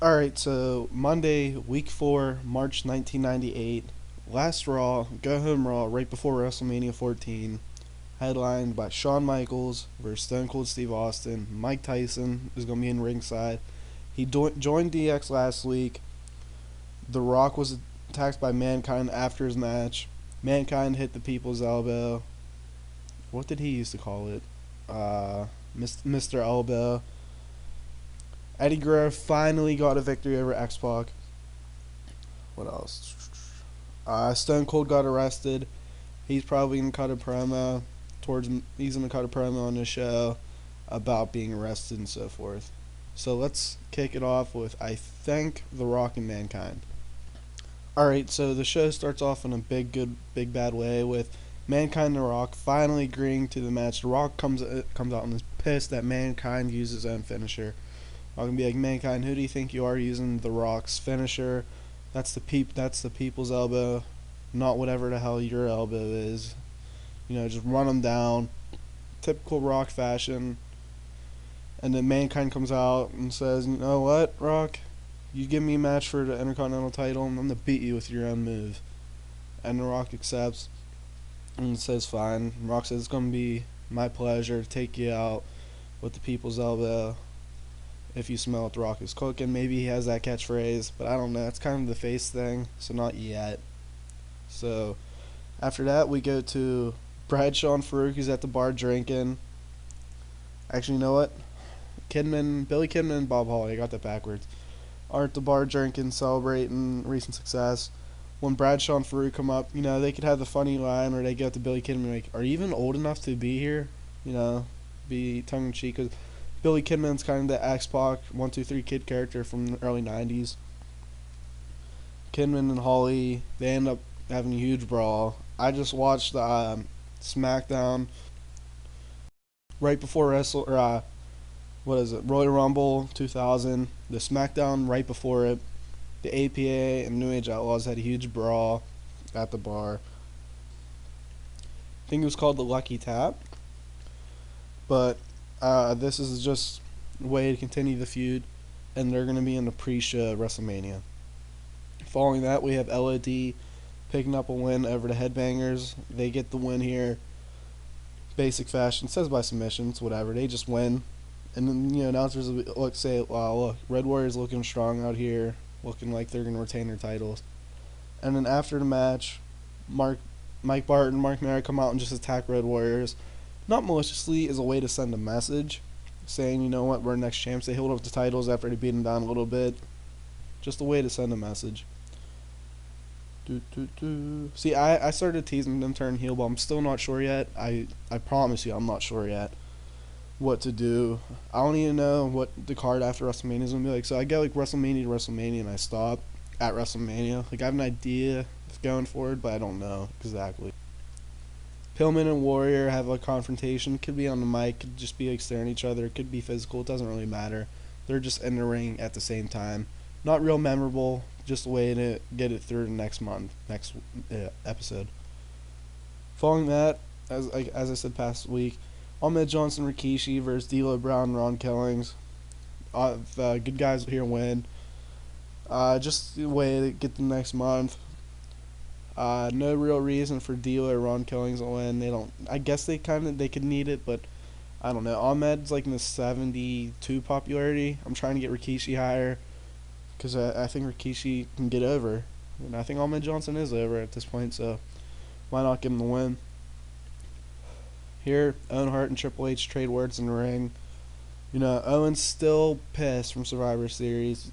Alright, so Monday, week 4, March 1998. Last Raw, go home Raw, right before WrestleMania 14. Headlined by Shawn Michaels versus Stone Cold Steve Austin. Mike Tyson is going to be in ringside. He joined DX last week. The Rock was attacked by Mankind after his match. Mankind hit the People's Elbow. What did he used to call it? Mr. Elbow. Eddie Guerrero finally got a victory over X-Pac. What else? Stone Cold got arrested. He's probably gonna cut a promo He's gonna cut a promo on the show about being arrested and so forth. So let's kick it off with I Thank The Rock and Mankind. All right, so the show starts off in a big bad way with Mankind and The Rock finally agreeing to the match. The Rock comes out and is pissed that Mankind used his own finisher. I'm gonna be like, Mankind, who do you think you are using The Rock's finisher? That's the people's elbow, not whatever the hell your elbow is. Just run him down, typical Rock fashion. And then Mankind comes out and says, you know what, Rock, you give me a match for the Intercontinental title, and I'm gonna beat you with your own move. And The Rock accepts and says, fine. And Rock says, it's gonna be my pleasure to take you out with the people's elbow. If you smell what The Rock is cooking, maybe he has that catchphrase, but I don't know. It's kind of the face thing, so not yet. So after that, we go to Bradshaw and Fergie's at the bar drinking. Actually, you know what? Billy Kidman and Bob Holly, I got that backwards, are at the bar drinking, celebrating recent success. When Bradshaw and Fergie come up, they could have the funny line where they go to Billy Kidman like, are you even old enough to be here? Be tongue-in-cheek. Cause Billy Kidman's kind of the X-Pac 1-2-3 kid character from the early 90s. Kidman and Holly, they end up having a huge brawl. I just watched the SmackDown right before Royal Rumble 2000. The SmackDown right before it, the APA and New Age Outlaws had a huge brawl at the bar. I think it was called the Lucky Tap. But this is just a way to continue the feud, and they're going to be in the pre-show WrestleMania. Following that, we have LOD picking up a win over the Headbangers. They get the win here. Basic fashion, says by submissions, whatever. They just win. And then, announcers will say, wow, look, Red Warrior's looking strong out here, looking like they're going to retain their titles. And then after the match, Mike Barton, Mark Merritt come out and just attack Red Warriors. Not maliciously, as a way to send a message, saying, you know what, we're next champs. They hold up the titles after they beat them down a little bit. Just a way to send a message. See, I started teasing them turn heel, but I'm still not sure yet. I promise you, I'm not sure yet what to do. I don't even know what the card after WrestleMania is going to be like. So I go like WrestleMania to WrestleMania, and I stop at WrestleMania. Like, I have an idea of going forward, but I don't know exactly. Pillman and Warrior have a confrontation. Could be on the mic, could just be like staring at each other. It could be physical. It doesn't really matter. They're just in the ring at the same time. Not real memorable. Just a way to get it through the next episode. Following that, as I said past week, Ahmed Johnson, Rikishi versus D'Lo Brown, Ron Killings. The good guys here win. Just a way to get the next month. No real reason for D'Lo or Ron Killings to win. They don't. I guess they could need it, but I don't know. Ahmed's like in the 72 popularity. I'm trying to get Rikishi higher because I think Rikishi can get over, and I think Ahmed Johnson is over at this point. So why not give him the win? Here, Owen Hart and Triple H trade words in the ring. Owens still pissed from Survivor Series.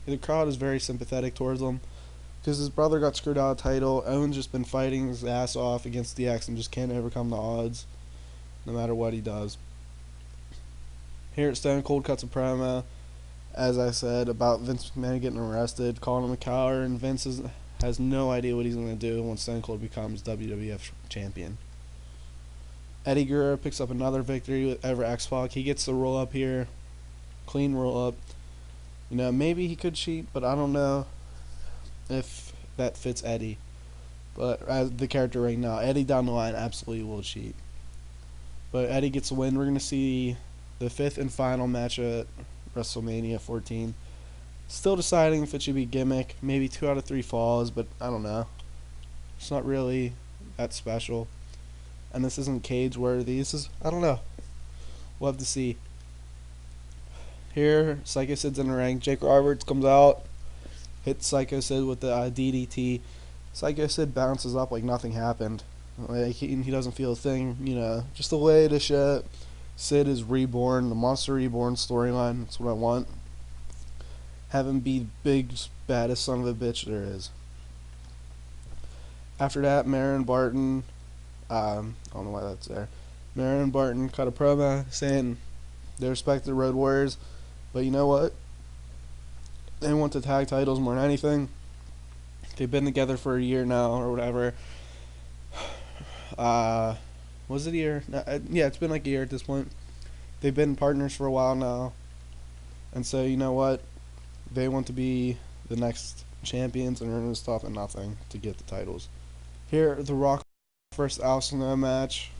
The crowd is very sympathetic towards him because his brother got screwed out of the title. Owens just been fighting his ass off against DX and just can't overcome the odds, no matter what he does. Here, Stone Cold cuts a promo, as I said, about Vince McMahon getting arrested, calling him a coward, and Vince has no idea what he's going to do when Stone Cold becomes WWF champion. Eddie Guerrero picks up another victory over X-Pac. He gets the roll up here. Clean roll up. Maybe he could cheat, but I don't know if that fits Eddie. But as the character right now, Eddie down the line absolutely will cheat. But Eddie gets a win. We're going to see the fifth and final match at WrestleMania 14. Still deciding if it should be gimmick. Maybe 2 out of 3 falls, but I don't know. It's not really that special. And this isn't cage worthy. This is, I don't know. We'll have to see. Here, Sycho Sid's in the ring. Jake Roberts comes out, hits Sycho Sid with the DDT. Sycho Sid bounces up like nothing happened. Like he doesn't feel a thing, you know. Just a way to show Sid is reborn, the Monster Reborn storyline. That's what I want. Have him be big, baddest son of a bitch there is. After that, Marin Barton, I don't know why that's there. Marin Barton cut a promo saying they respect the Road Warriors, but you know what? They want the tag titles more than anything. They've been together for a year now or whatever. Was it a year? Yeah, it's been like a year at this point. They've been partners for a while now. And so, you know what? They want to be the next champions, and they're going to stop at nothing to get the titles. Here, The Rock first Al Snow match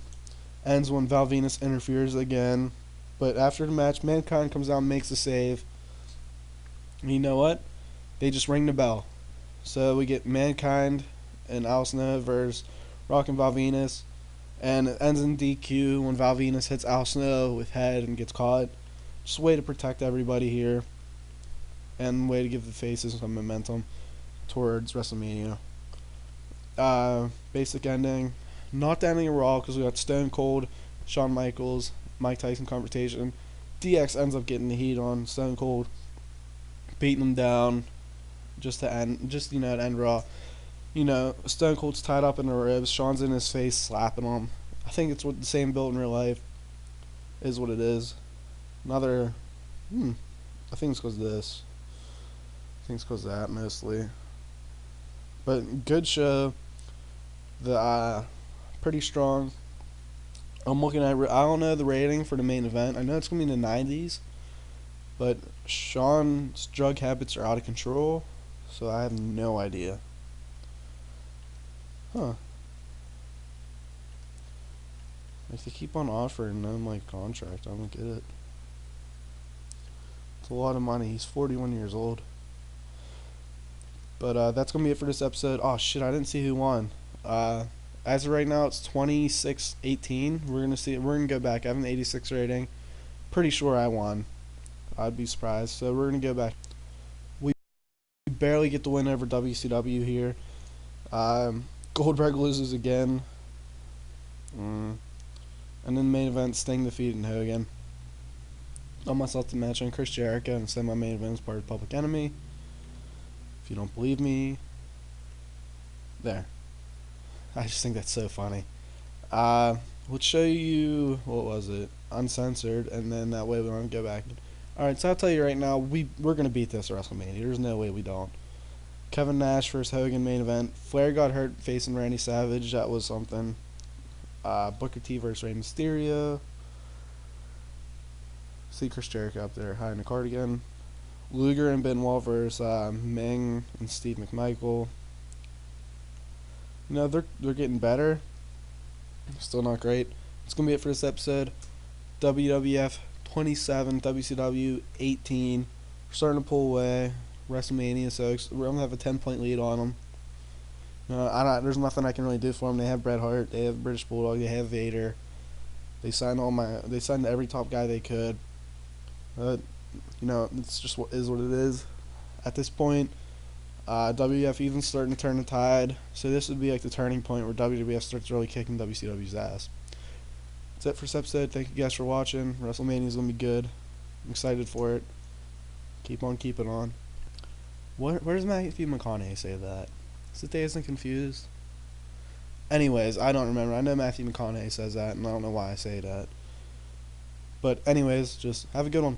ends when Val Venus interferes again. But after the match, Mankind comes out and makes a save. And you know what? They just ring the bell. So we get Mankind and Al Snow versus Rock and Val Venus. And it ends in DQ when Val Venus hits Al Snow with head and gets caught. Just a way to protect everybody here. And a way to give the faces some momentum towards WrestleMania. Basic ending. Not the ending of Raw because we got Stone Cold, Shawn Michaels, Mike Tyson confrontation. DX ends up getting the heat on Stone Cold, beating him down just to end, to end Raw. You know, Stone Cold's tied up in the ribs. Shawn's in his face, slapping him. I think it's what the same built in real life. Is what it is. Another, I think it's because of this. I think it's because of that mostly. But good show. The pretty strong. I'm looking at. I don't know the rating for the main event. I know it's gonna be in the 90s, but Shawn's drug habits are out of control, so I have no idea. Huh? Like they keep on offering them like contract. I don't get it. It's a lot of money. He's 41 years old. But that's gonna be it for this episode. Oh shit! I didn't see who won. As of right now, it's 26-18. We're gonna go back. I have an 86 rating. Pretty sure I won. I'd be surprised. So we're gonna go back. We barely get the win over WCW here. Goldberg loses again. And then main event, Sting defeated Hogan. On myself to match on Chris Jericho and say my main event is part of Public Enemy. If you don't believe me, there. I just think that's so funny. Let's show you, what was it? Uncensored, and then that way we don't go back. Alright, so I'll tell you right now, we're going to beat this at WrestleMania. There's no way we don't. Kevin Nash versus Hogan main event. Flair got hurt facing Randy Savage. That was something. Booker T versus Rey Mysterio. See Chris Jericho up there high in the cardigan. Luger and Benoit versus Meng and Steve McMichael. You know, they're getting better. Still not great. It's going to be it for this episode. WWF 27, WCW 18. We're starting to pull away. WrestleMania, so we're going to have a 10-point lead on them. There's nothing I can really do for them. They have Bret Hart. They have British Bulldog. They have Vader. They signed every top guy they could. It's just what is what it is. At this point, WWF even starting to turn the tide. So this would be like the turning point where WWF starts really kicking WCW's ass. That's it for this episode. Thank you guys for watching. WrestleMania is going to be good. I'm excited for it. Keep on keeping on. Where does Matthew McConaughey say that? Is it Dazed and Confused? Anyways, I don't remember. I know Matthew McConaughey says that, and I don't know why I say that. But anyways, just have a good one.